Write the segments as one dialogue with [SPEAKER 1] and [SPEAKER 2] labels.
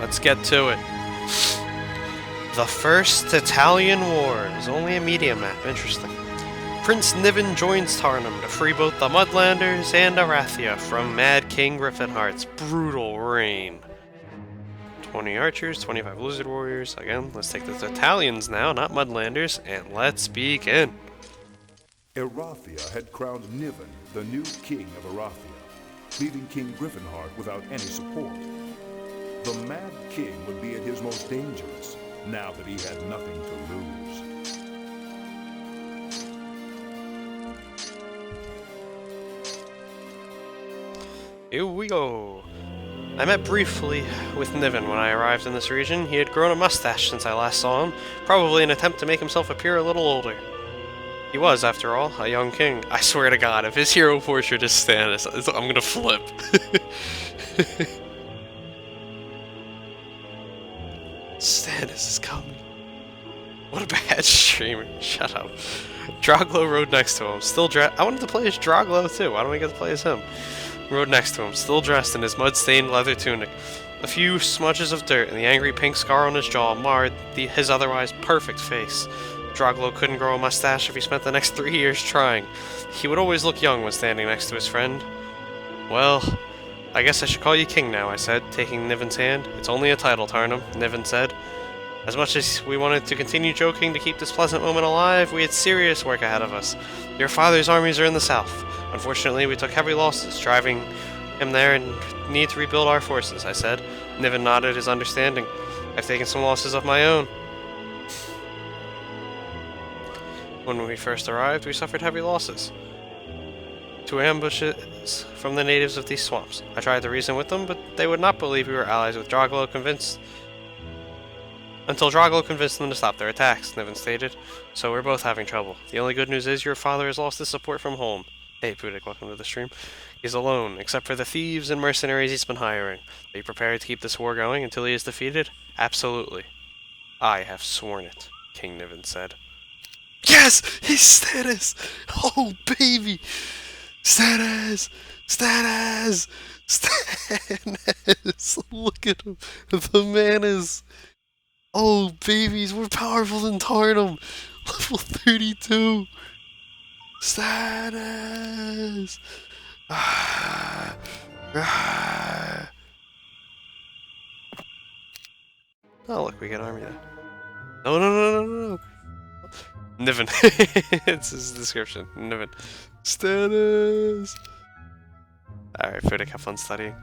[SPEAKER 1] let's get to it. The First Tatalian War is only a media map. Interesting. Prince Niven joins Tarnum to free both the Mudlanders and Arathia from Mad King Griffinheart's brutal reign. 20 archers, 25 lizard warriors. Again, let's take the Tatalians now, not Mudlanders, and let's begin.
[SPEAKER 2] Arathia had crowned Niven the new king of Arathia, leaving King Griffinheart without any support. The Mad King would be at his most dangerous, now that he had nothing to lose.
[SPEAKER 1] Here we go. I met briefly with Niven when I arrived in this region. He had grown a mustache since I last saw him, probably an attempt to make himself appear a little older. He was, after all, a young king. I swear to God, if his hero portrait is Stannis, I'm gonna flip. Stannis is coming. What a bad streamer. Shut up. Droglo rode next to him, still dressed. I wanted to play as Droglo too. Why don't we get to play as him? Rode next to him, still dressed in his mud-stained leather tunic. A few smudges of dirt and the angry pink scar on his jaw marred his otherwise perfect face. Droglo couldn't grow a mustache if he spent the next 3 years trying. He would always look young when standing next to his friend. Well, I guess I should call you king now, I said, taking Niven's hand. It's only a title, Tarnum, Niven said. As much as we wanted to continue joking to keep this pleasant moment alive, we had serious work ahead of us. Your father's armies are in the south. Unfortunately, we took heavy losses, driving him there and need to rebuild our forces, I said. Niven nodded his understanding. I've taken some losses of my own. When we first arrived, we suffered heavy losses. 2 ambushes from the natives of these swamps. I tried to reason with them, but they would not believe we were allies with Droglo, until Droglo convinced them to stop their attacks, Niven stated. So we're both having trouble. The only good news is your father has lost his support from home. Hey, Pudik, welcome to the stream. He's alone, except for the thieves and mercenaries he's been hiring. Are you prepared to keep this war going until he is defeated? Absolutely. I have sworn it, King Niven said. Yes! He's Stannis! Oh, baby! Stannis! Stannis! Stannis! Look at him! The man is... Oh, babies! We're powerful than Tarnum! Level 32! Stannis! Ah, ah. Oh, look, we got army there. No, no, no, no, no, no. Niven. It's his description. Niven. Stannis! Alright, Pudik, have fun studying.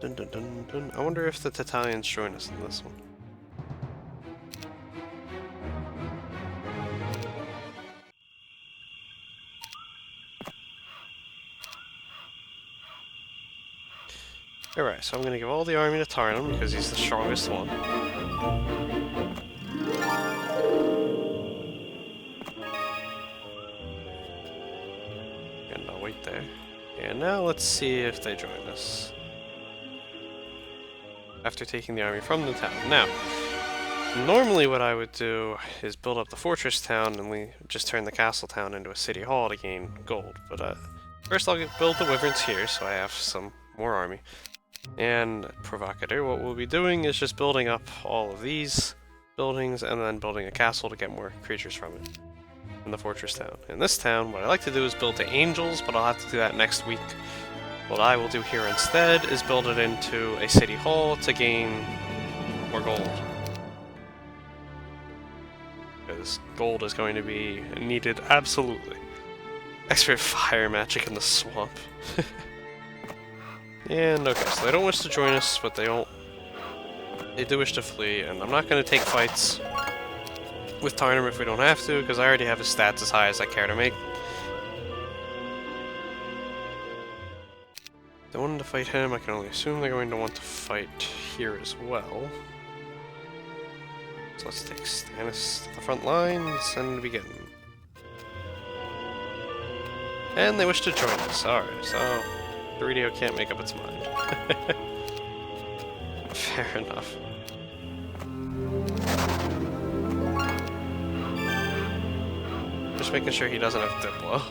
[SPEAKER 1] Dun, dun, dun, dun. I wonder if the Tatalians join us in this one. Alright, so I'm gonna give all the army to Tarnum because he's the strongest one. And I'll wait there. And now let's see if they join us. After taking the army from the town. Now, normally what I would do is build up the fortress town and we just turn the castle town into a city hall to gain gold. But first I'll build the wyverns here so I have some more army. And Provocateur, what we'll be doing is just building up all of these buildings and then building a castle to get more creatures from it in the fortress town. In this town, what I like to do is build the angels, but I'll have to do that next week. What I will do here instead is build it into a city hall to gain more gold. Because gold is going to be needed absolutely. Expert fire magic in the swamp. And okay, so they don't wish to join us, but they do wish to flee, and I'm not going to take fights with Tarnum if we don't have to, because I already have his stats as high as I care to make. They wanted to fight him, I can only assume they're going to want to fight here as well. So let's take Stannis to the front lines and begin. And they wish to join us, alright, so... The radio can't make up its mind. Fair enough. Just making sure he doesn't have Diplo.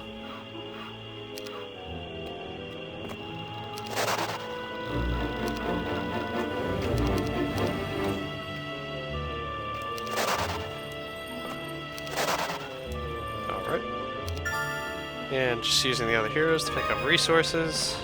[SPEAKER 1] And just using the other heroes to pick up resources.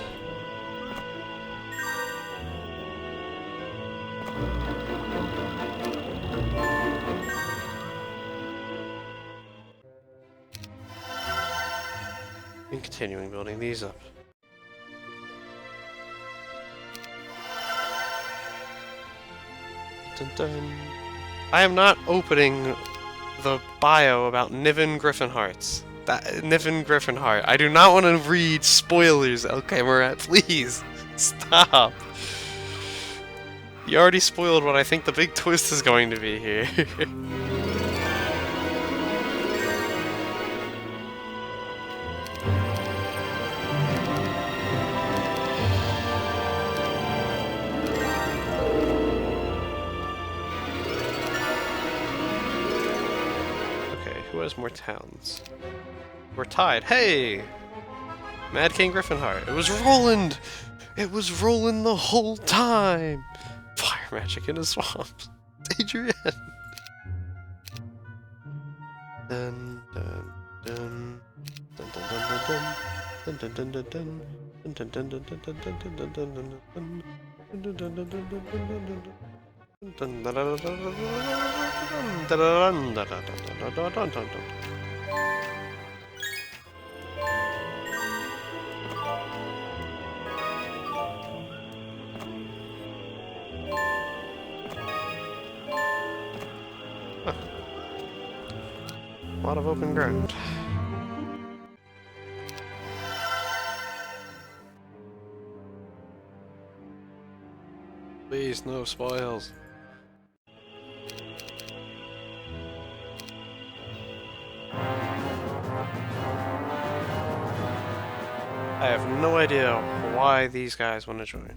[SPEAKER 1] And continuing building these up. Dun dun. I am not opening the bio about Niven Griffinhearts. Niven Griffinheart. I do not want to read spoilers, okay, Murat, please. Stop. You already spoiled what I think the big twist is going to be here. Who has more towns? We're tied. Hey! Mad King Griffinheart. It was Roland! It was Roland the whole time! Fire magic in a swamp. Adrian! Dun dun dun dun dun dun dun dun dun dun dun dun dun dun dun dun dun dun dun dun. A lot of open ground. Please, no spoils. I have no idea why these guys want to join.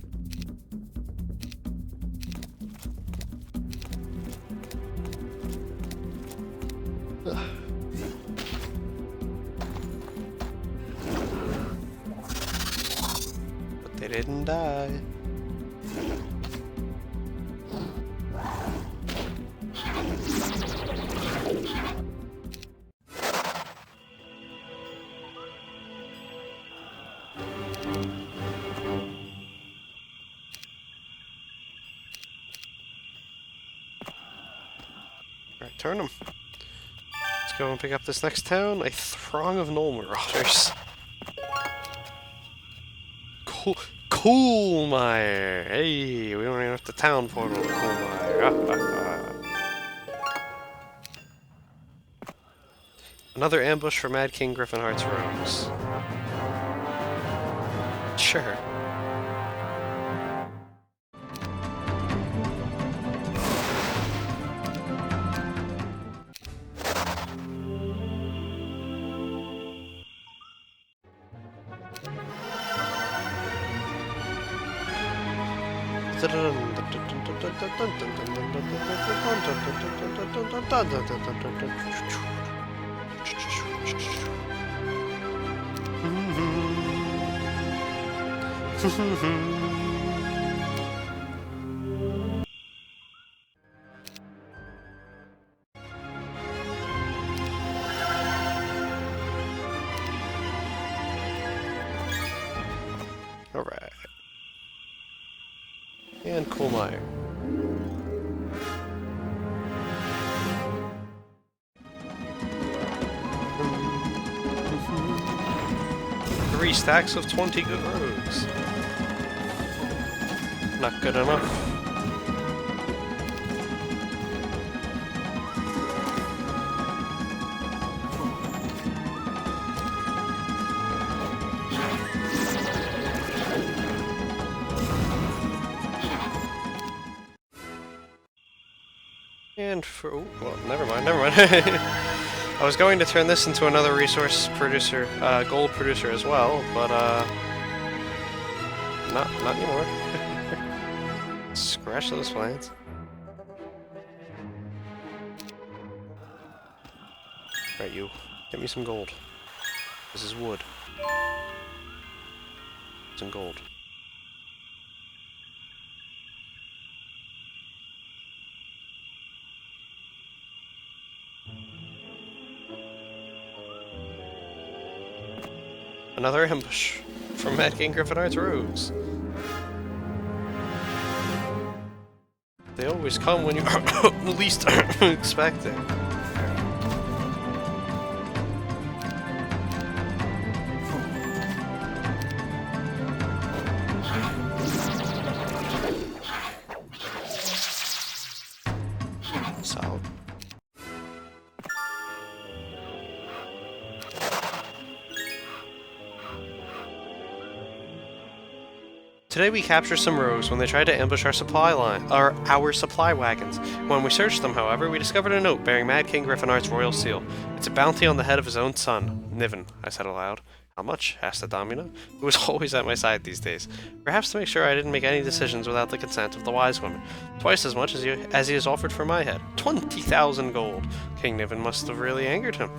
[SPEAKER 1] But they didn't die. Alright, turn them. Let's go and pick up this next town. A throng of Knoll Marauders. Coolmire! Hey, we don't even have the town portal to Coolmire. Another ambush for Mad King Griffinheart's rogues. Sure. Alright. And Coolmire. Three stacks of 20 good rogues. Not good enough. And for... oh, well, never mind. I was going to turn this into another resource producer, gold producer as well, but, not anymore. Scratch those plans. Right, you. Get me some gold. This is wood. Some gold. Another ambush from Mad King Griffinart's rogues. They always come when you least expect it. Solid. Today we captured some rogues when they tried to ambush our supply wagons. When we searched them, however, we discovered a note bearing Mad King Griffinart's royal seal. It's a bounty on the head of his own son, Niven, I said aloud. How much? Asked the Domina, who was always at my side these days. Perhaps to make sure I didn't make any decisions without the consent of the wise women. Twice as much as he has offered for my head. 20,000 gold. King Niven must have really angered him.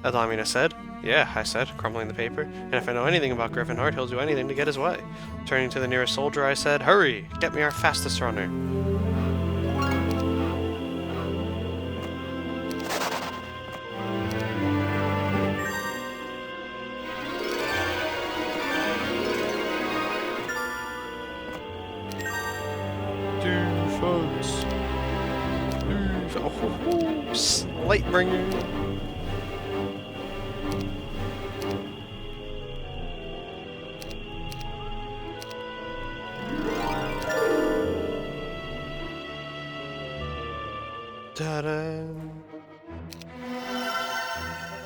[SPEAKER 1] Adamina said. Yeah, I said, crumpling the paper, and if I know anything about Griffinheart, he'll do anything to get his way. Turning to the nearest soldier, I said, Hurry! Get me our fastest runner. Lightbringer. Da-dum.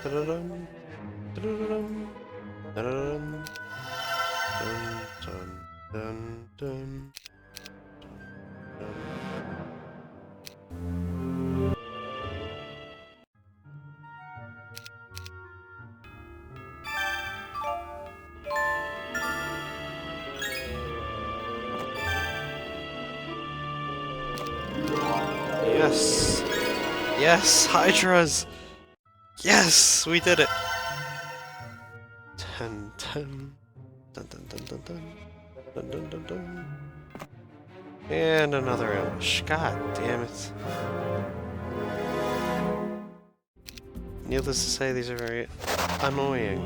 [SPEAKER 1] Da-da-dum. Da-da-dum. Da-da-dum. Dun, dun, dun, dun. Yes! Yes, Hydras! Yes, we did it! Dun dun dun dun dun dun dun dun dun dun dun. And another ambush. God damn it. Needless to say, these are very annoying.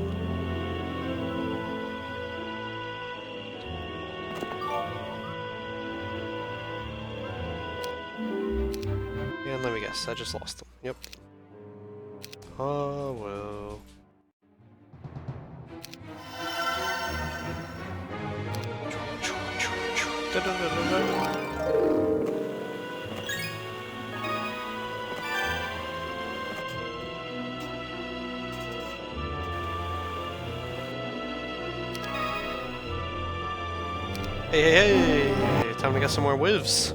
[SPEAKER 1] And let me guess, I just lost them. Yep. Oh well. Hey, hey, hey! Time to get some more whiffs.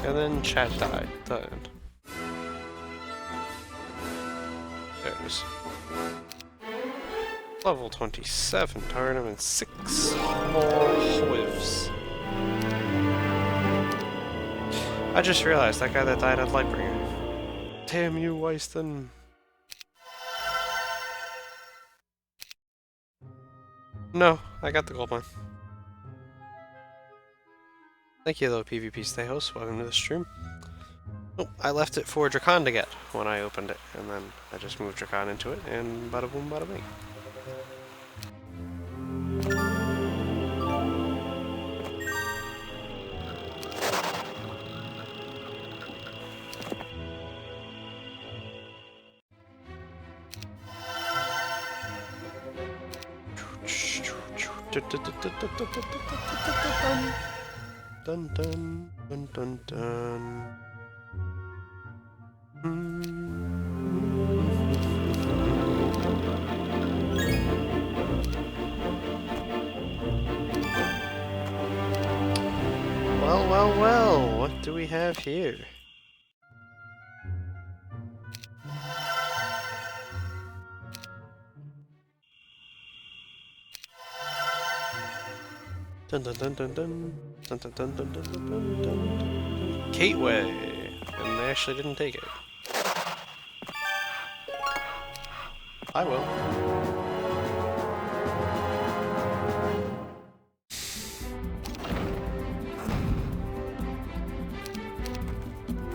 [SPEAKER 1] And then chat died. The end. There it is. Level 27, tournament 6 more whiffs. I just realized that guy that died at Lightbringer. Damn you, Weiston. No, I got the gold mine. Thank you though, PvP Stay Host. Welcome to the stream. Oh, I left it for Drakan to get when I opened it, and then I just moved Drakan into it, and bada boom, bada bing. Dun dun dun dun dun. Well, well, well. What do we have here? Dun dun dun dun dun. Dun dun dun dun dun dun dun dun. Gateway! And they actually didn't take it. I will.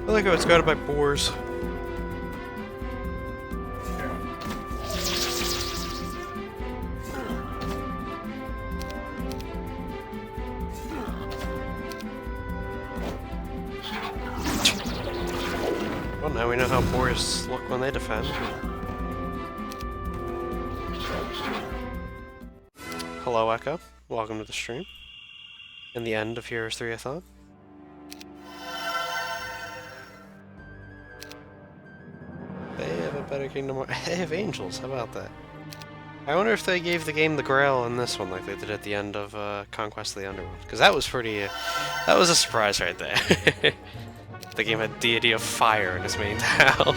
[SPEAKER 1] I like how it's guarded by boars. Well, now we know how boars look when they defend. Hello, Echo. Welcome to the stream. And the end of Heroes 3-a-thon. They have a better Kingdom Hearts. They have angels. How about that? I wonder if they gave the game the Grail in this one, like they did at the end of Conquest of the Underworld. Because that was pretty. That was a surprise right there. The game had Deity of Fire in its main town.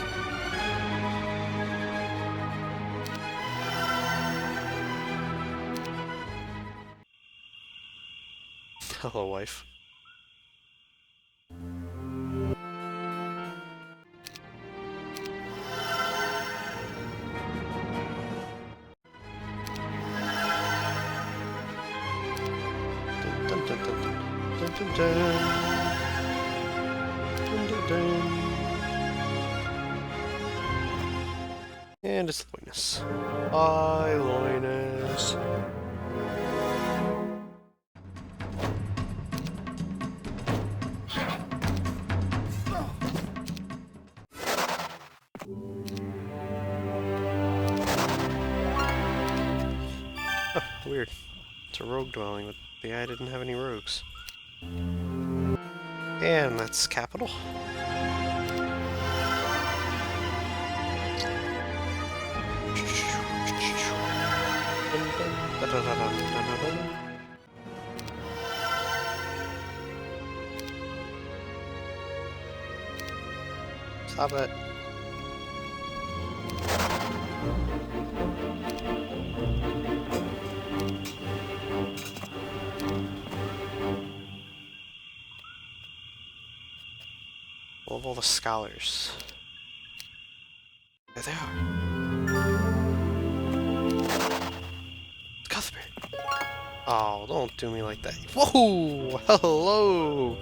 [SPEAKER 1] Hello, wife. Dun, dun, dun, dun, dun, dun, dun. Dun, dun, dun. And it's Loinus. Bye, Loinus. Oh, weird. It's a rogue dwelling, but the guy didn't have any rogues. And that's capital. Stop it. Of all the scholars. There they are. Cuthbert. Oh, don't do me like that. Whoa! Hello!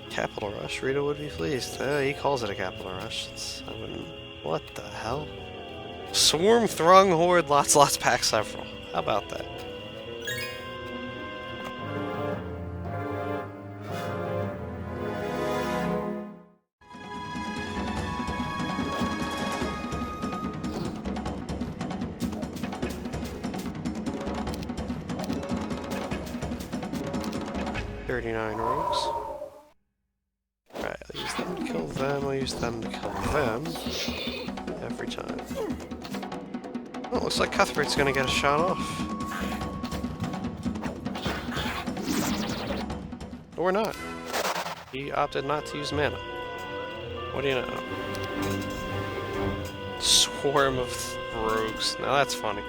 [SPEAKER 1] Capital Rush. Rita would be pleased. He calls it a Capital Rush. I wouldn't... What the hell? Swarm, Throng, Horde, lots, pack several. How about that? Rogues. Right, I'll use them to kill them, I'll use them to kill them. Every time. Oh, looks like Cuthbert's gonna get a shot off. Or not. He opted not to use mana. What do you know? Swarm of rogues. Now that's funny.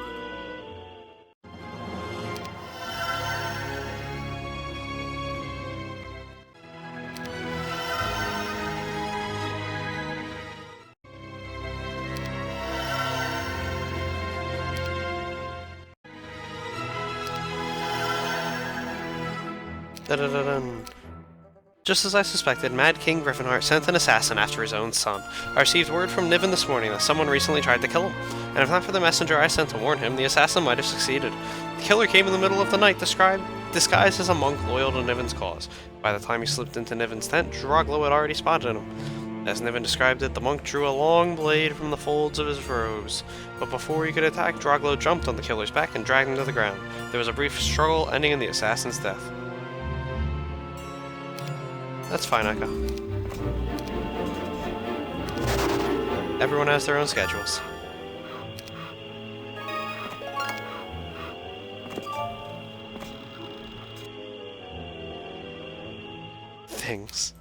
[SPEAKER 1] Da-da-da-dun. Just as I suspected, Mad King Griffinheart sent an assassin after his own son. I received word from Niven this morning that someone recently tried to kill him, and if not for the messenger I sent to warn him, the assassin might have succeeded. The killer came in the middle of the night, disguised as a monk loyal to Niven's cause. By the time he slipped into Niven's tent, Droglo had already spotted him. As Niven described it, the monk drew a long blade from the folds of his robes, but before he could attack, Droglo jumped on the killer's back and dragged him to the ground. There was a brief struggle, ending in the assassin's death. That's fine, Echo. Everyone has their own schedules. things.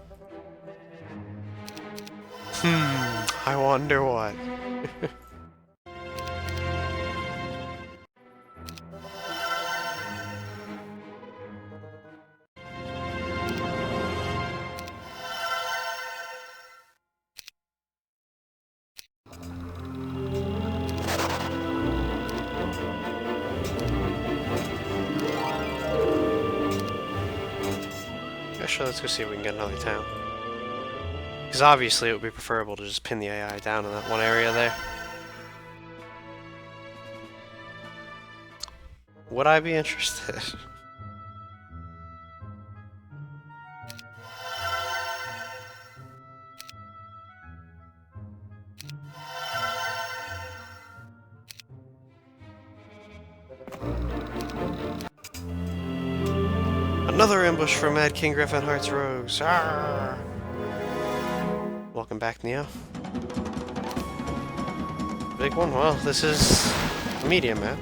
[SPEAKER 1] I wonder what. Actually, let's go see if we can get another town. Because obviously it would be preferable to just pin the AI down in that one area there. Would I be interested? Another ambush from Mad King Griffinheart's rogues. Arrgh! Welcome back, Neo. Big one? Well, this is medium, man.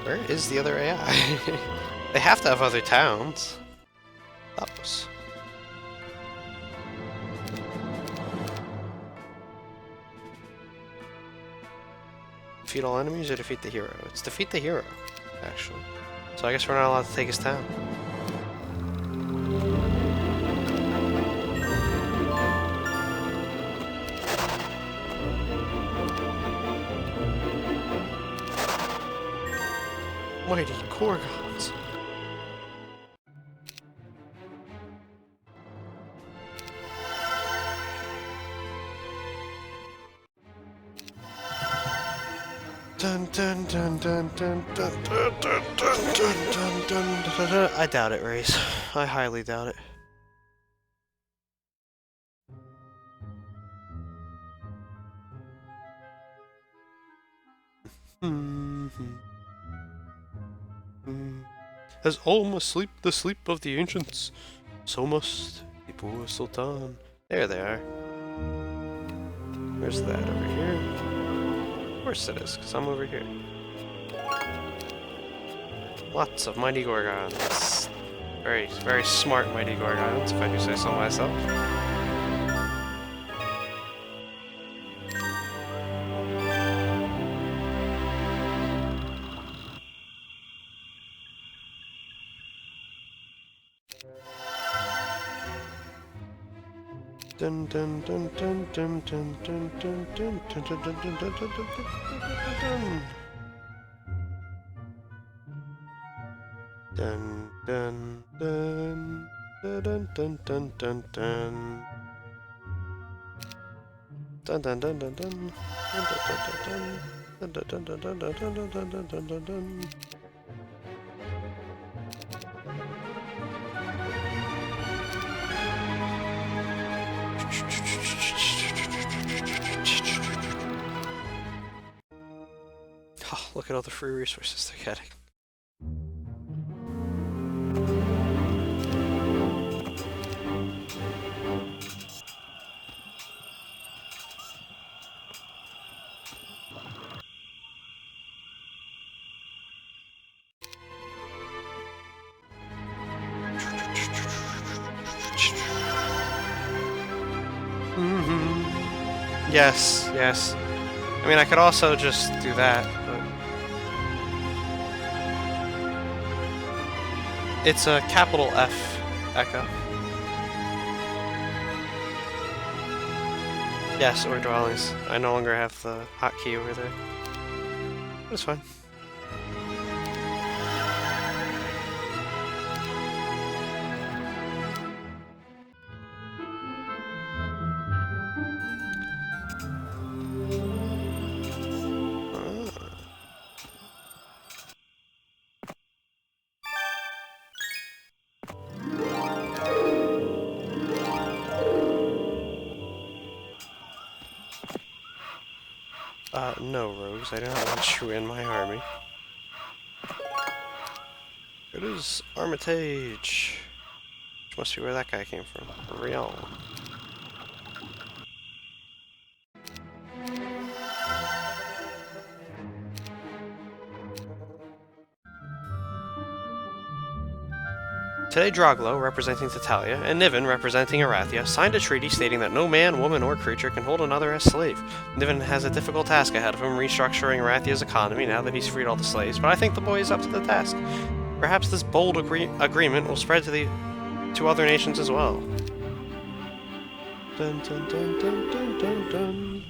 [SPEAKER 1] Where is the other AI? They have to have other towns. That was... Defeat all enemies or defeat the hero? It's defeat the hero, actually. So I guess we're not allowed to take his town. Mighty Gorgons. Dun dun dun dun dun dun dun dun dun dun dun dun. I doubt it, Race. I highly doubt it. As all must sleep the sleep of the ancients, so must Tipu Sultan. There they are. Where's that? Over here? Of course it is, because I'm over here. Lots of mighty Gorgons. Very, very smart mighty Gorgons, if I do say so myself. Dun dun dun dun dun dun dun dun dun dun dun dun dun dun dun dun dun dun dun. Dun dun dun dun dun dun dun dun dun dun dun dun dun dun dun dun dun dun. Oh, look at all the free resources they're getting. Yes, yes. I mean, I could also just do that, but... It's a capital F, Echo. Yes, or dwellings. I no longer have the hotkey over there. But it's fine. No, Rogues, I do not want you in my army. It is Armitage. Which must be where that guy came from. Realm. Today Droglo, representing Tatalia, and Niven, representing Arathia, signed a treaty stating that no man, woman, or creature can hold another as slave. Niven has a difficult task ahead of him, restructuring Arathia's economy now that he's freed all the slaves, but I think the boy is up to the task. Perhaps this bold agreement will spread to other nations as well. Dun dun dun dun dun dun dun.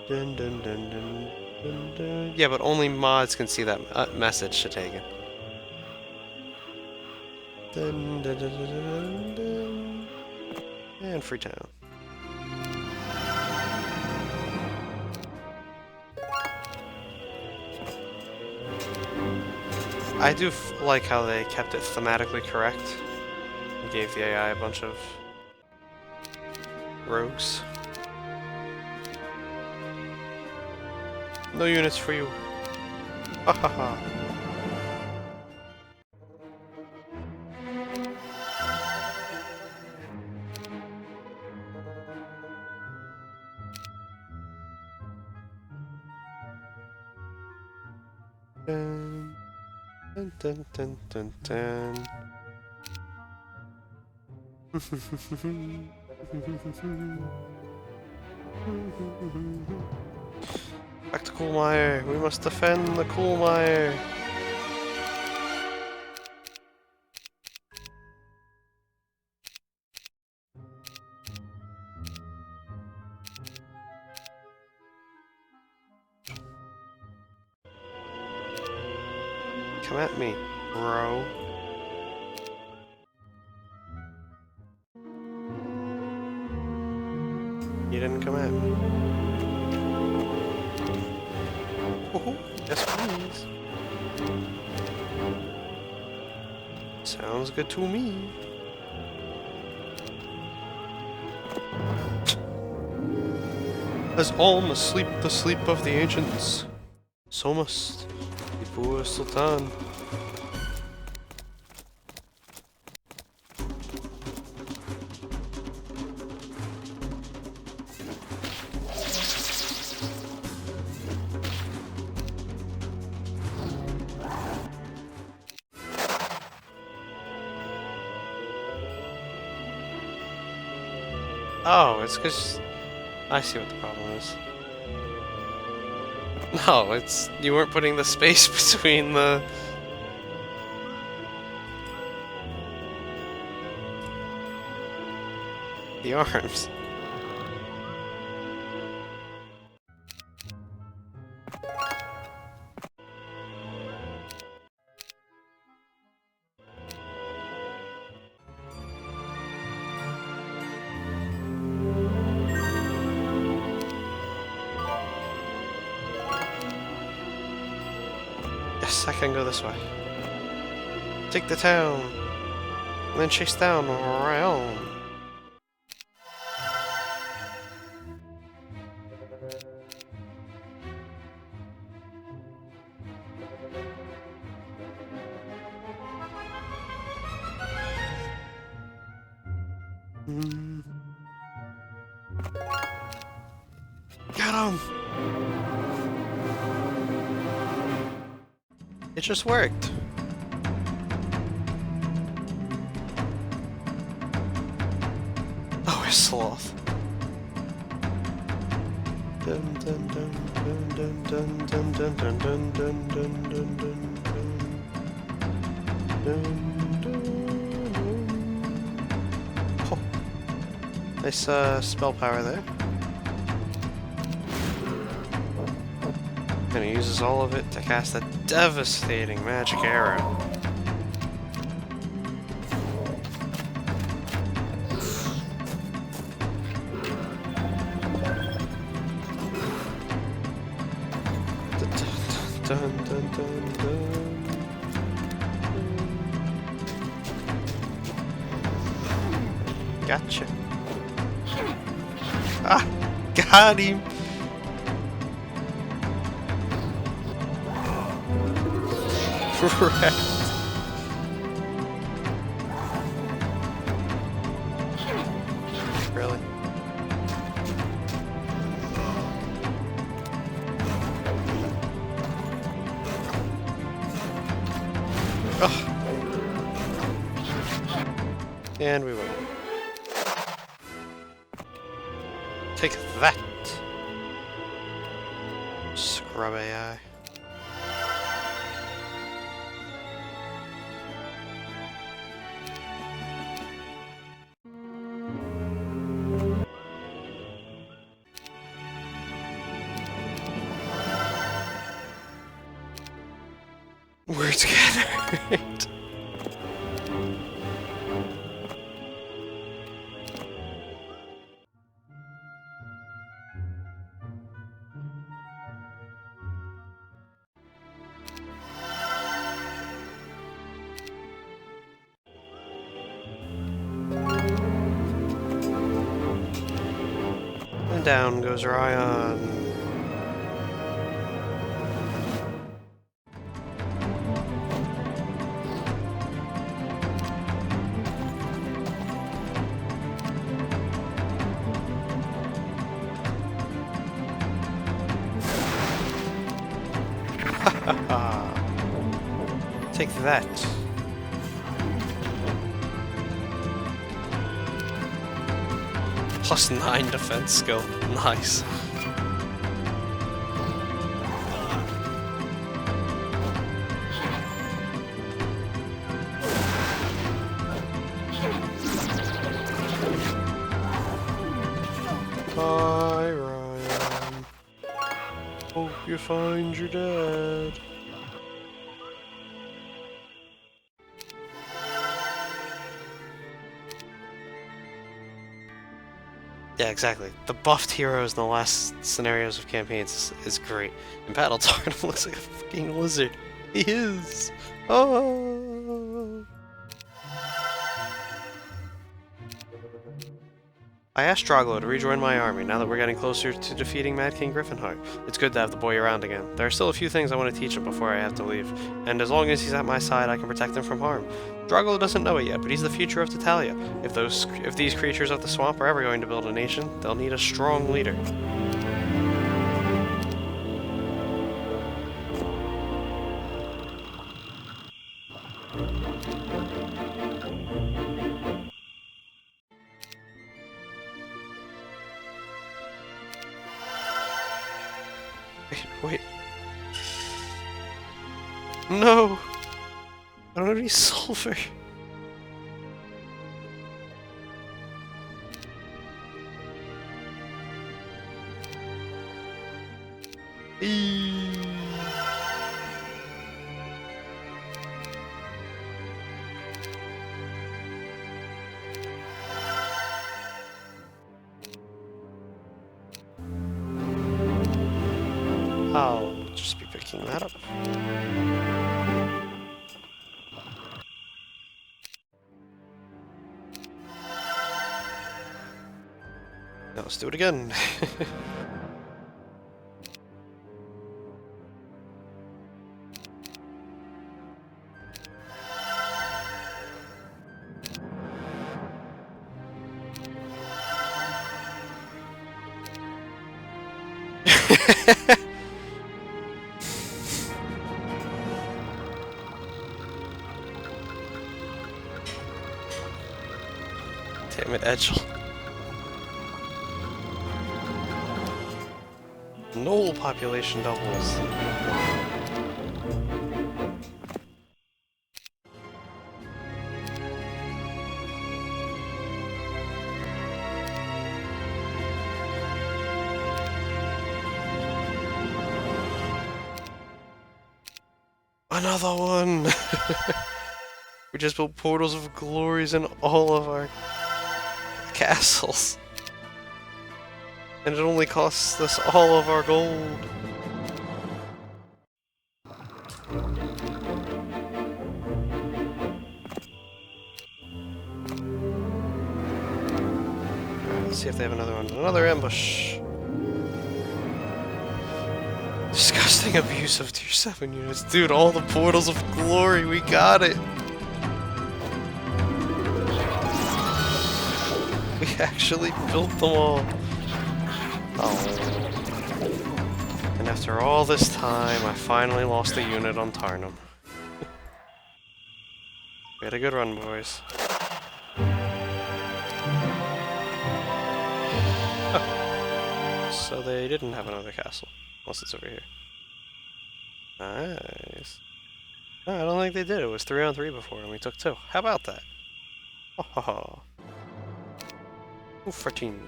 [SPEAKER 1] Dun dun dun dun dun dun. Yeah, but only mods can see that message to take it. Dun, dun, dun, dun, dun, dun. And Freetown. I do like how they kept it thematically correct and gave the AI a bunch of rogues. No units for you. Ha ha ha. Dun, dun, dun, dun, dun, dun. Back to Coolmire. We must defend the Coolmire. Come at me, bro. You didn't come at me. Woohoo! Yes, please. Sounds good to me. As all must sleep the sleep of the ancients, so must Tipu Sultan. Oh, it's because I see what the problem is. No, it's you weren't putting the space between the arms. Yes, I can go this way. Take the town, and then chase down Ryan. Get him! It just worked. Oh, it's sloth. Dun dun dun dun dun dun dun dun dun dun dun dun dun dun. Oh. Nice spell power there. And he uses all of it to cast a devastating magic arrow. Dun, dun, dun, dun. Gotcha. Ah! Got him! wrecked. Really? Ugh. And we win. Take that, scrub AI. We're together. And down goes Ryan. Take that. +9 defense skill. Nice. Bye, Ryan. Hope you find your dad. Yeah, exactly. The buffed heroes in the last scenarios of campaigns is great. In battle, Tarnum looks like a fucking lizard. He is! Oh! I asked Droglo to rejoin my army now that we're getting closer to defeating Mad King Griffinheart. It's good to have the boy around again. There are still a few things I want to teach him before I have to leave, and as long as he's at my side, I can protect him from harm. Droglo doesn't know it yet, but he's the future of Tatalia. If these creatures of the swamp are ever going to build a nation, they'll need a strong leader. Wait. No! I don't have any sulfur. I'll just be picking that up. Now let's do it again. Damn it, Edgel. Knoll population doubles. Another one! We just built portals of glories in all of our castles. And it only costs us all of our gold. Alright, let's see if they have another one. Another ambush. Disgusting abuse of tier 7 units. Dude, all the portals of glory, we got it! We actually built them all. Oh. And after all this time, I finally lost a unit on Tarnum. We had a good run, boys. Oh. So they didn't have another castle. Unless it's over here. Nice. No, I don't think they did. It was 3-on-3 before, and we took 2. How about that? Oh, ho, ho. Ooh, 14.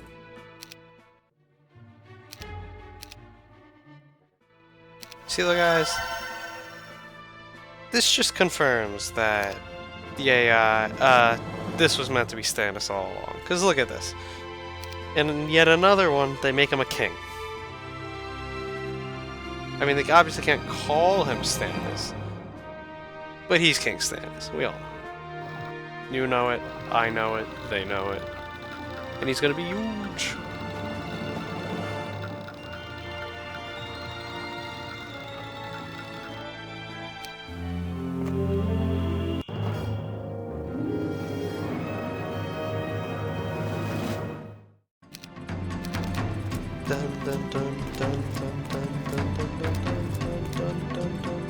[SPEAKER 1] See, look, guys. This just confirms that the AI, this was meant to be Stannis all along. Because look at this. And yet another one, they make him a king. I mean, they obviously can't call him Stannis, but he's King Stannis. We all know. You know it, I know it, they know it. And he's gonna be huge. Dun dun dun dun dun dun dun dun dun dun dun dun.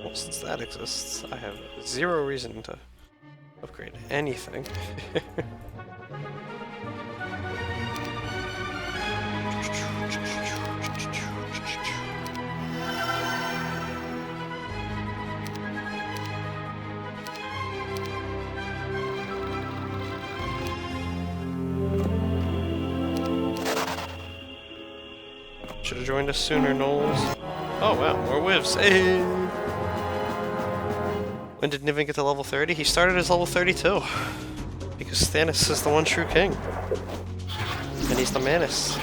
[SPEAKER 1] Well, since that exists, I have zero reason to upgrade anything. Should have joined us sooner, Knowles. Oh wow, more whiffs. Hey! When did Niven get to level 30? He started as level 32. Because Stannis is the one true king. And he's the Manus.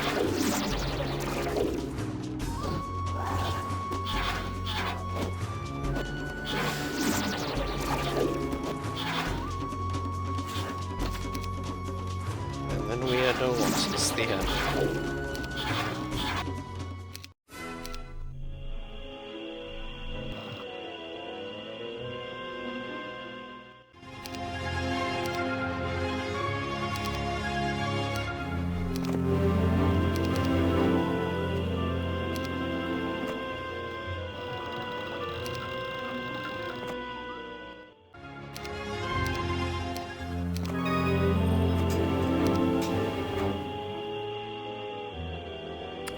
[SPEAKER 1] And then we had no losses. The end.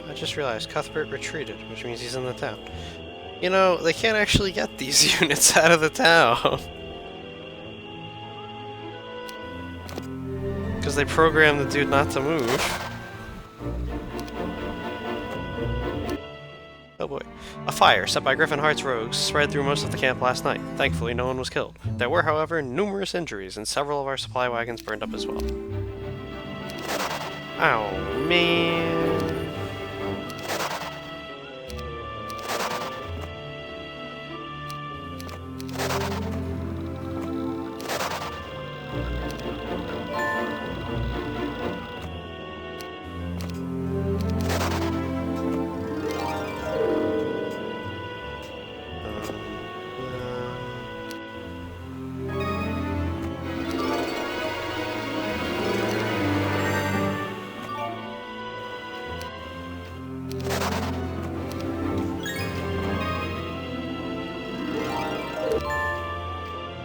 [SPEAKER 1] I just realized Cuthbert retreated, which means he's in the town. You know, they can't actually get these units out of the town. Because they programmed the dude not to move. Oh boy. A fire set by Griffin Hart's rogues spread through most of the camp last night. Thankfully, no one was killed. There were, however, numerous injuries, and several of our supply wagons burned up as well. Oh, man.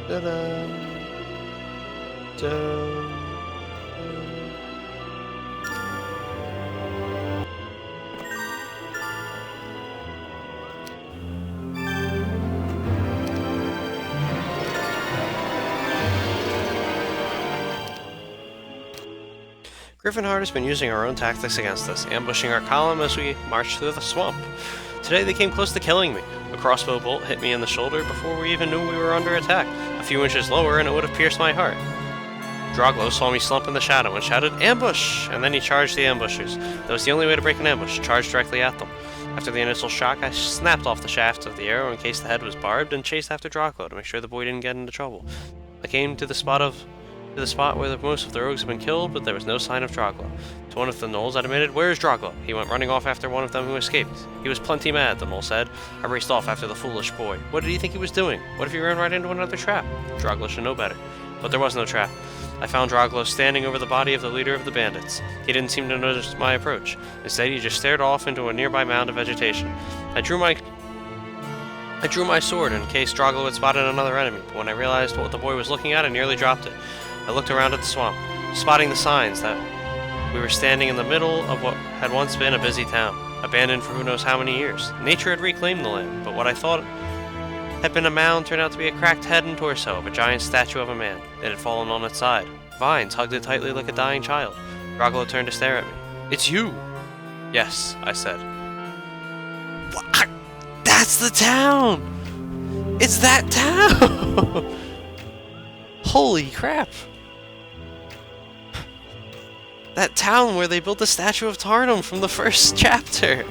[SPEAKER 1] Ta-da! Griffinheart has been using our own tactics against us, ambushing our column as we marched through the swamp. Today they came close to killing me. A crossbow bolt hit me in the shoulder before we even knew we were under attack. A few inches lower and it would have pierced my heart. Droglo saw me slump in the shadow and shouted, "Ambush!" And then he charged the ambushers. That was the only way to break an ambush, charge directly at them. After the initial shock, I snapped off the shaft of the arrow in case the head was barbed and chased after Droglo to make sure the boy didn't get into trouble. I came to the spot where most of the rogues had been killed, but there was no sign of Droglo. To one of the gnolls, I demanded, "Where is Droglo?" He went running off after one of them who escaped. He was plenty mad, the gnoll said. I raced off after the foolish boy. What did he think he was doing? What if he ran right into another trap? Droglo should know better. But there was no trap. I found Droglo standing over the body of the leader of the bandits. He didn't seem to notice my approach. Instead, he just stared off into a nearby mound of vegetation. I drew my sword in case Droglo had spotted another enemy, but when I realized what the boy was looking at, I nearly dropped it. I looked around at the swamp, spotting the signs that we were standing in the middle of what had once been a busy town, abandoned for who knows how many years. Nature had reclaimed the land, but what I thought had been a mound turned out to be a cracked head and torso of a giant statue of a man. It had fallen on its side. Vines hugged it tightly like a dying child. Droglo turned to stare at me. "It's you!" "Yes," I said. "What? That's the town! It's that town!" Holy crap! That town where they built the statue of Tarnum from the first chapter!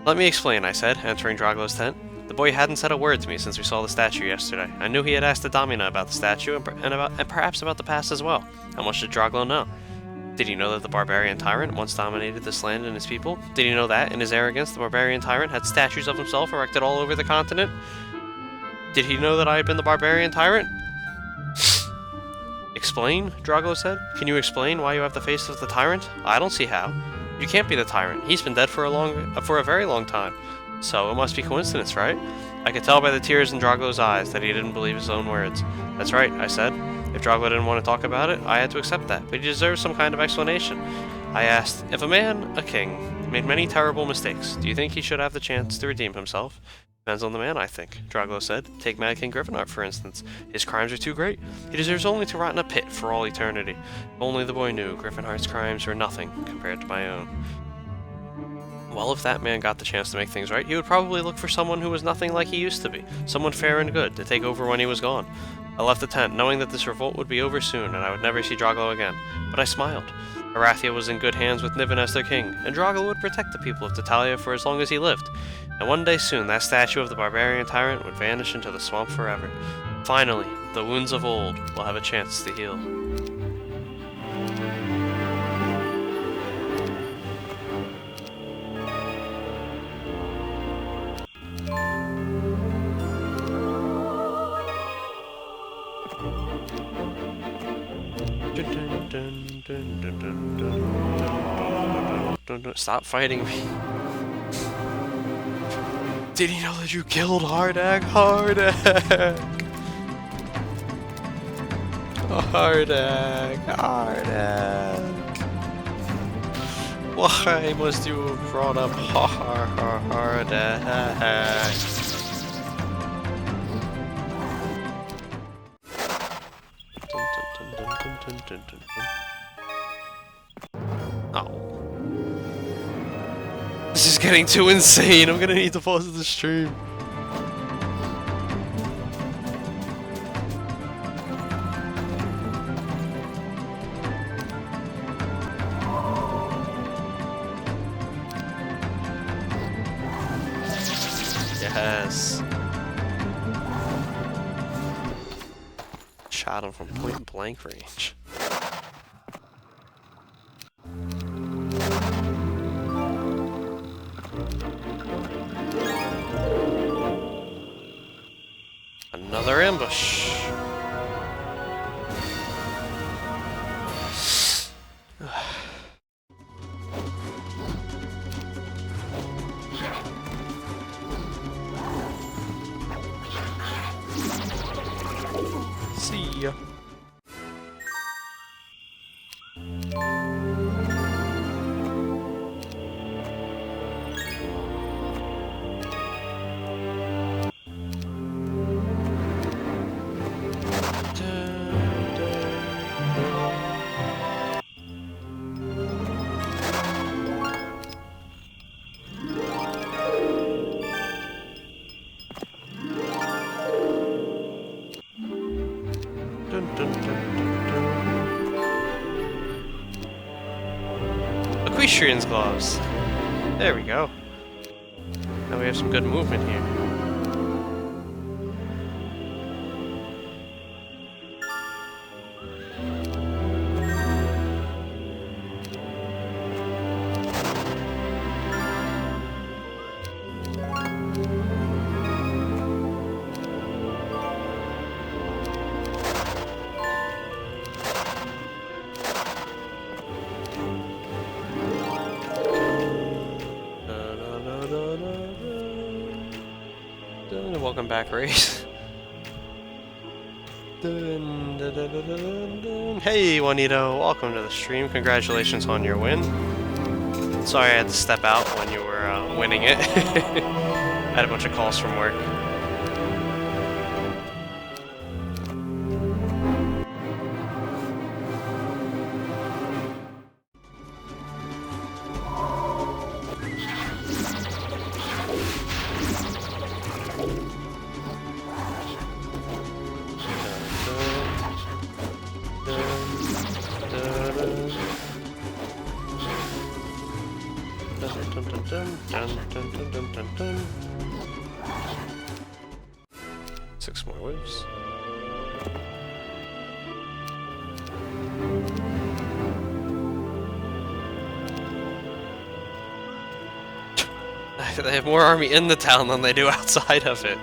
[SPEAKER 1] "Let me explain," I said, entering Droglo's tent. The boy hadn't said a word to me since we saw the statue yesterday. I knew he had asked the Domina about the statue and perhaps about the past as well. How much did Droglo know? Did he know that the barbarian tyrant once dominated this land and his people? Did he know that, in his arrogance, the barbarian tyrant had statues of himself erected all over the continent? Did he know that I had been the barbarian tyrant? "Explain?" Droglo said. "Can you explain why you have the face of the tyrant? I don't see how. You can't be the tyrant. He's been dead for a very long time. So it must be coincidence, right?" I could tell by the tears in Droglo's eyes that he didn't believe his own words. "That's right," I said. If Droglo didn't want to talk about it, I had to accept that, but he deserved some kind of explanation. I asked, "If a man, a king, made many terrible mistakes, do you think he should have the chance to redeem himself?" "Depends on the man, I think," Droglo said. "Take Mad King Gryffindor, for instance. His crimes are too great. He deserves only to rot in a pit for all eternity. If only the boy knew Gryffindor's crimes were nothing compared to my own." Well, if that man got the chance to make things right, he would probably look for someone who was nothing like he used to be, someone fair and good, to take over when he was gone. I left the tent, knowing that this revolt would be over soon and I would never see Droglo again. But I smiled. Arathia was in good hands with Niven as their king, and Droglo would protect the people of Tatalia for as long as he lived. And one day soon, that statue of the barbarian tyrant would vanish into the swamp forever. Finally, the wounds of old will have a chance to heal. Stop fighting me. Did he know that you killed Hardak? Hardak! Hardak! Hardak! Why must you have brought up Hardak? Oh. This is getting too insane. I'm gonna need to pause the stream. Yes. Shot him from point blank range. Another ambush. See ya. Pedestrian's gloves. There we go. Now we have some good movement here. Welcome back, race. Hey, Juanito, welcome to the stream. Congratulations on your win. Sorry I had to step out when you were winning it. I had a bunch of calls from work. Six more waves. They have more army in the town than they do outside of it.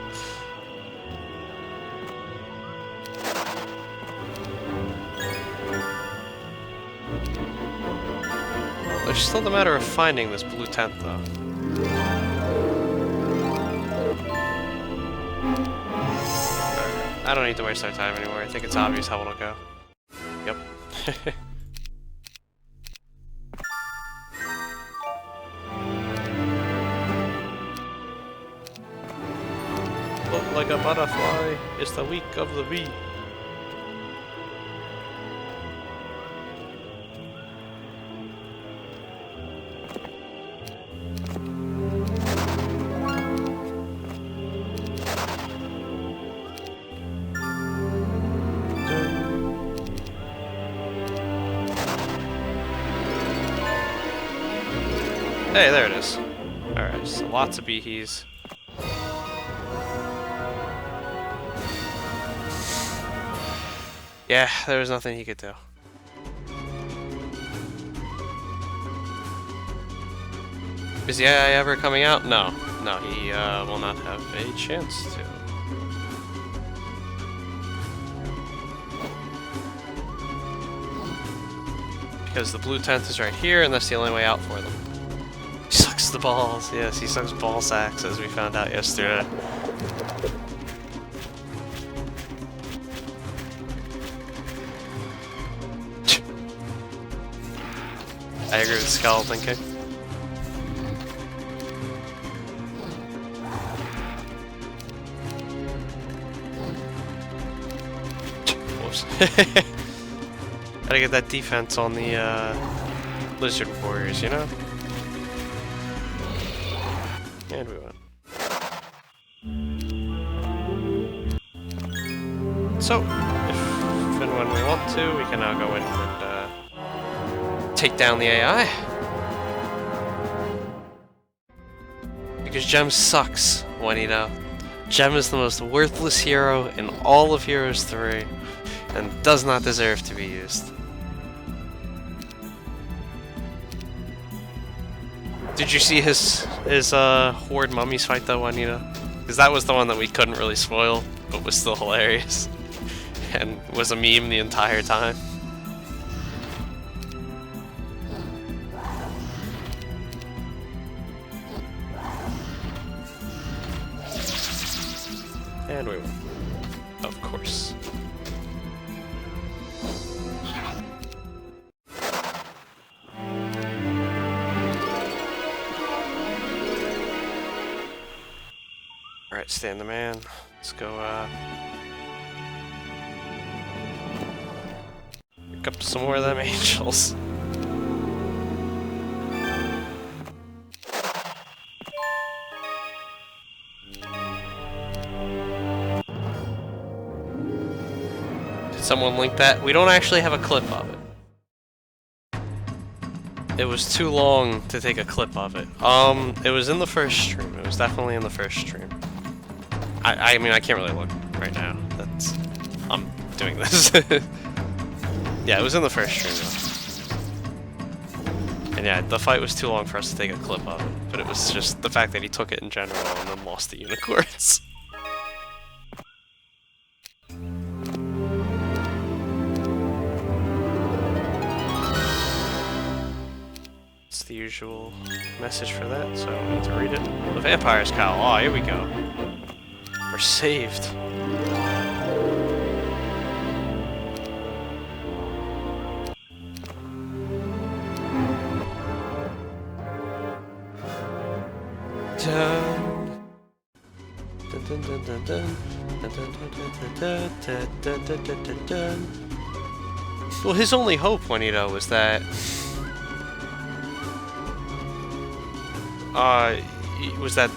[SPEAKER 1] It's still the matter of finding this blue tent, though. I don't need to waste our time anymore. I think it's obvious how it'll go. Yep. Look like a butterfly. It's the week of the bee. Hey, there it is. Alright, so lots of beehies. Yeah, there was nothing he could do. Is the AI ever coming out? No. No, he will not have a chance to. Because the blue tent is right here, and that's the only way out for them. He sucks the balls. Yes, he sucks ball sacks, as we found out yesterday. I agree with Skeleton King. Whoops. Gotta get that defense on the Lizard Warriors, you know? And we won. So, if and when we want to, we can now go in and take down the AI. Because Gem sucks, Juanito. Gem is the most worthless hero in all of Heroes 3, and does not deserve to be used. Did you see his Horde Mummies fight though, Juanito? Because that was the one that we couldn't really spoil, but was still hilarious. And was a meme the entire time. And we won. Of course. Alright, stand the man. Let's go, pick up some more of them angels. Did someone link that? We don't actually have a clip of it. It was too long to take a clip of it. It was in the first stream. It was definitely in the first stream. I mean, I can't really look right now. I'm doing this. Yeah, it was in the first stream, though. And yeah, the fight was too long for us to take a clip of it. But it was just the fact that he took it in general and then lost the unicorns. It's the usual message for that, so I need to read it. The vampire's cowl. Oh, here we go. We're saved. Well, his only hope, Juanito, was that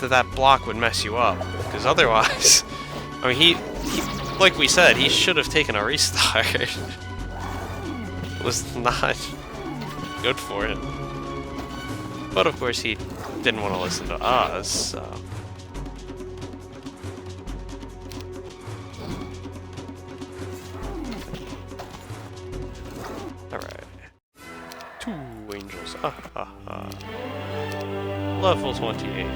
[SPEAKER 1] that block would mess you up, because otherwise, I mean, he like we said, he should have taken a restart. It was not good for him. But of course, he didn't want to listen to us, so. Alright. 2 angels. Level 28.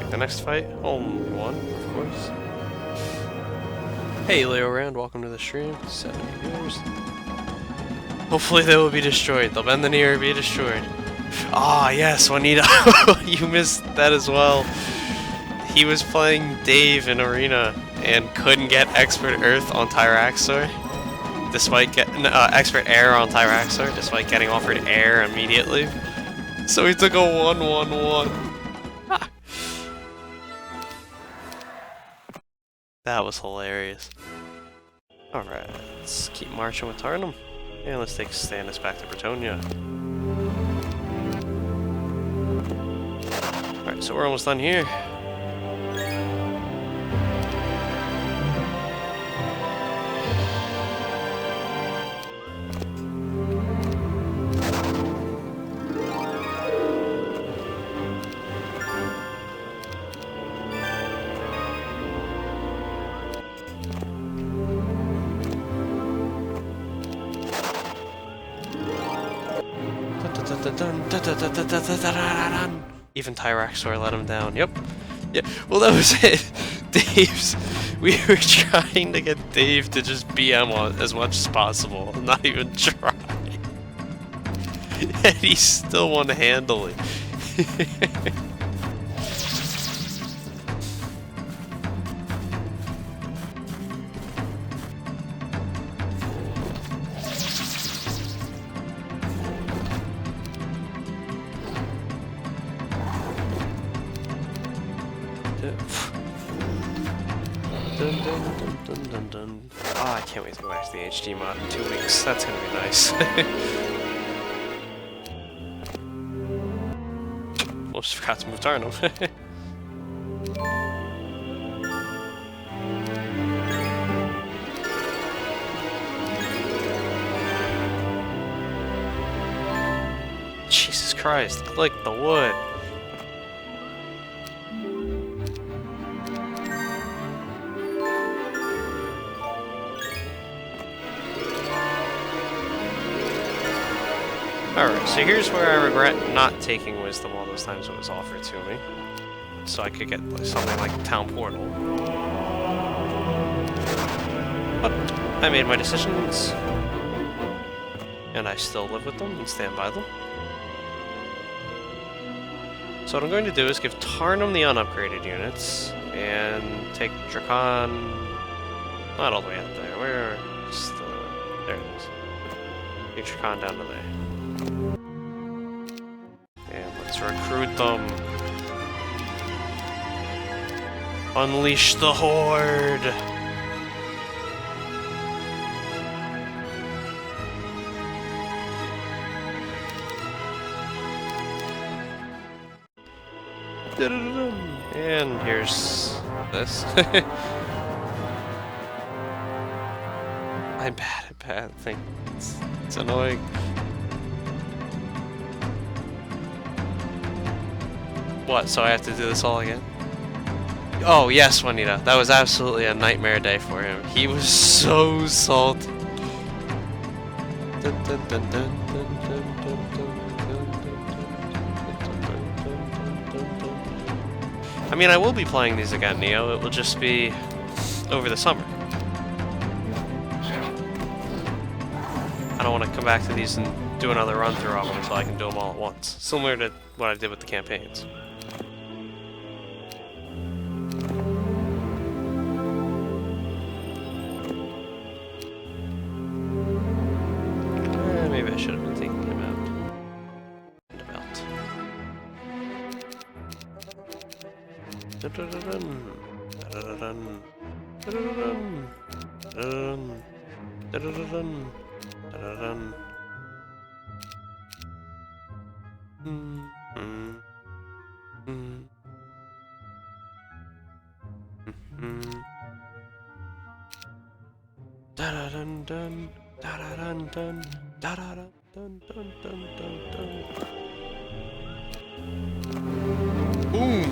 [SPEAKER 1] The next fight, only one, of course. Hey Leo Rand, welcome to the stream. 70 viewers. Hopefully they will be destroyed. They'll bend the knee or be destroyed. Ah, yes, Juanito. You missed that as well. He was playing Dave in Arena and couldn't get Expert Earth on Tyraxor, despite getting Expert Air on Tyraxor, despite getting offered Air immediately. So he took a 1-1-1. That was hilarious. Alright, let's keep marching with Tarnum. And let's take Stannis back to Bretonia. Alright, so we're almost done here. Even Tyraxor let him down. Yep. Yeah. Well, that was it. We were trying to get Dave to just BM on as much as possible, not even try. And he still won handily. Oh, I can't wait to go back to the HD mod in 2 weeks. That's gonna be nice. Almost forgot to move Tarnum. Jesus Christ, click the wood. Alright, so here's where I regret not taking Wisdom all those times it was offered to me. So I could get something like Town Portal. But I made my decisions. And I still live with them and stand by them. So what I'm going to do is give Tarnum the unupgraded units, and take Drakon... not all the way up there, where's the... there it is. Take Drakon down to there. And let's recruit them. Unleash the Horde! And here's this. I'm bad at bad things. It's annoying. What, so I have to do this all again? Oh, yes, Juanita. That was absolutely a nightmare day for him. He was so salty. I mean, I will be playing these again, Neo. It will just be over the summer. I don't want to come back to these and do another run through of them until I can do them all at once. Similar to what I did with the campaigns. Maybe I should have been thinking about the belt. Boom!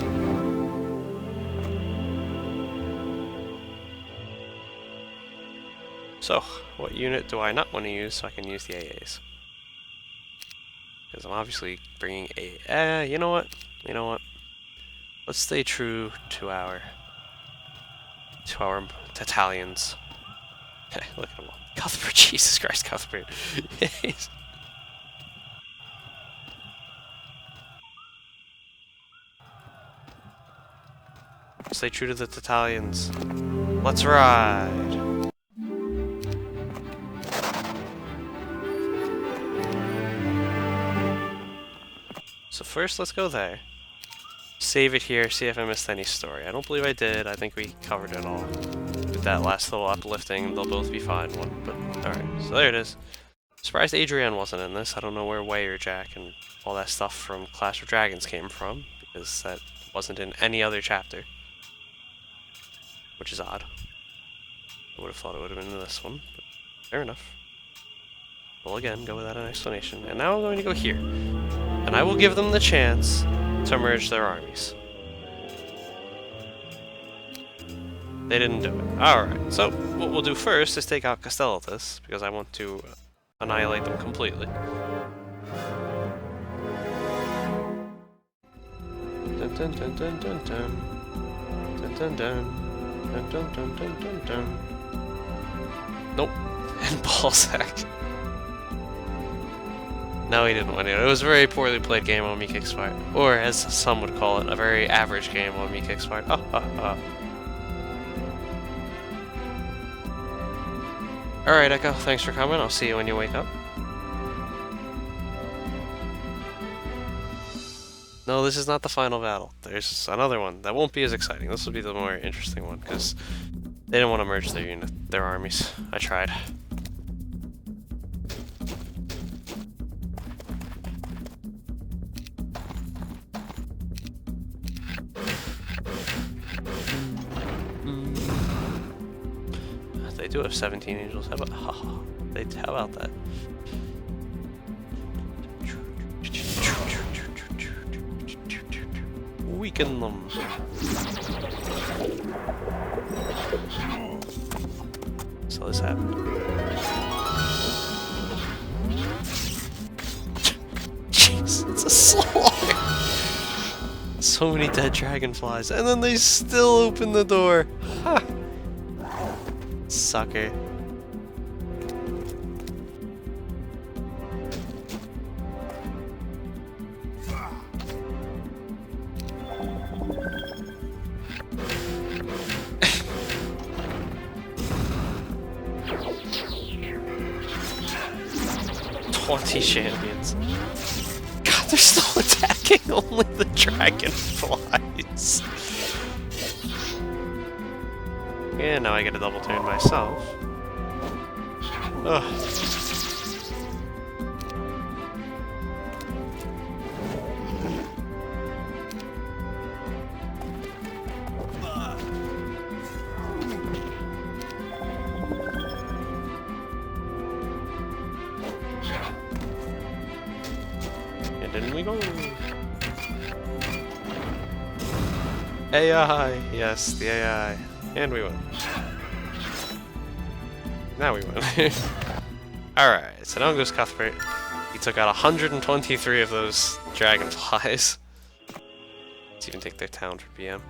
[SPEAKER 1] So, what unit do I not want to use so I can use the AAs? Because I'm obviously bringing a... you know what? You know what? Let's stay true to our Tatalians. Look at them all. Cuthbert, Jesus Christ, Cuthbert. Stay true to the Tatalians. Let's ride! So first, let's go there. Save it here, see if I missed any story. I don't believe I did. I think we covered it all. With that last little uplifting, they'll both be fine one, but alright. So there it is. Surprised Adrienne wasn't in this. I don't know where Way or Jack and all that stuff from Clash of Dragons came from, because that wasn't in any other chapter. Which is odd. I would have thought it would have been in this one, but fair enough. We'll again go without an explanation. And now I'm going to go here. And I will give them the chance to merge their armies. They didn't do it. Alright, so what we'll do first is take out Castellitis, because I want to annihilate them completely. Dun dun dun dun dun dun. Dun dun dun. Dun dun dun dun dun dun. Nope. And Ballsack. No, he didn't win it. It was a very poorly played game on Me Kicks Fight. Or, as some would call it, a very average game on Me Kicks Fight. Alright, Echo, thanks for coming. I'll see you when you wake up. No, this is not the final battle. There's another one that won't be as exciting. This will be the more interesting one, because they didn't want to merge their armies. I tried. They do have 17 angels. How about that? Weaken them. So this happened. Jeez, it's a slaughter. So many dead dragonflies, and then they still open the door. Ha! Sucker. Champions. God, they're still attacking only the dragonflies. Yeah, now I get a double turn myself. Ugh. we go. AI, yes, the AI. And we win. Now we win. Alright, so down goes Cuthbert. He took out 123 of those dragonflies. Let's even take their town for PM.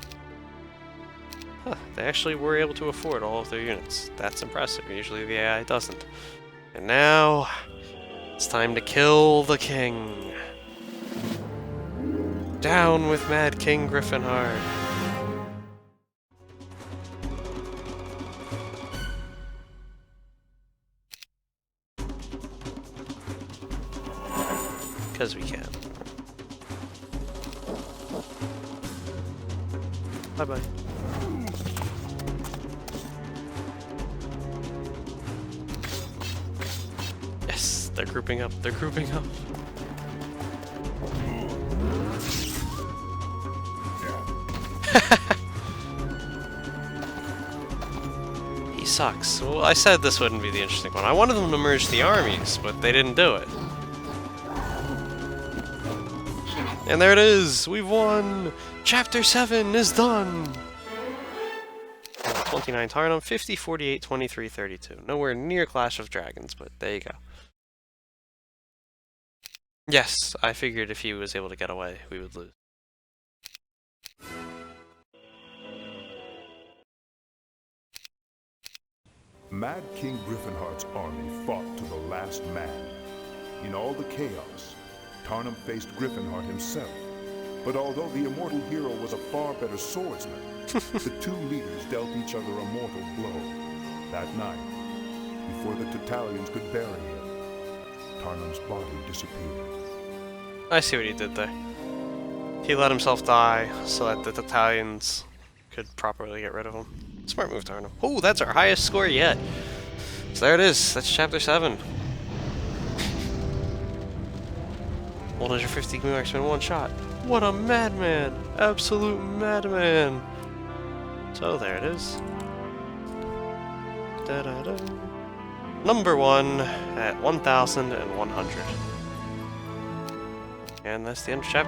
[SPEAKER 1] Huh, they actually were able to afford all of their units. That's impressive. Usually the AI doesn't. And now, it's time to kill the king. Down with Mad King Griffinheart. Because we can. Bye-bye. Yes, they're grouping up, they're grouping up. He sucks. Well, I said this wouldn't be the interesting one. I wanted them to merge the armies, but they didn't do it. And there it is! We've won! Chapter 7 is done! 29 Tarnum, 50, 48, 23, 32. Nowhere near Clash of Dragons, but there you go. Yes, I figured if he was able to get away, we would lose.
[SPEAKER 2] Mad King Griffinheart's army fought to the last man. In all the chaos, Tarnum faced Griffinheart himself. But although the immortal hero was a far better swordsman, the two leaders dealt each other a mortal blow. That night, before the Tatalians could bury him, Tarnum's body disappeared.
[SPEAKER 1] I see what he did there. He let himself die so that the Tatalians could properly get rid of him. Smart move, Tarnum. Oh, that's our highest score yet. So there it is. That's Chapter 7. 150 marksmen in one shot. What a madman! Absolute madman! So there it is. Da-da-da. Number 1 at 1,100. And that's the end of chapter.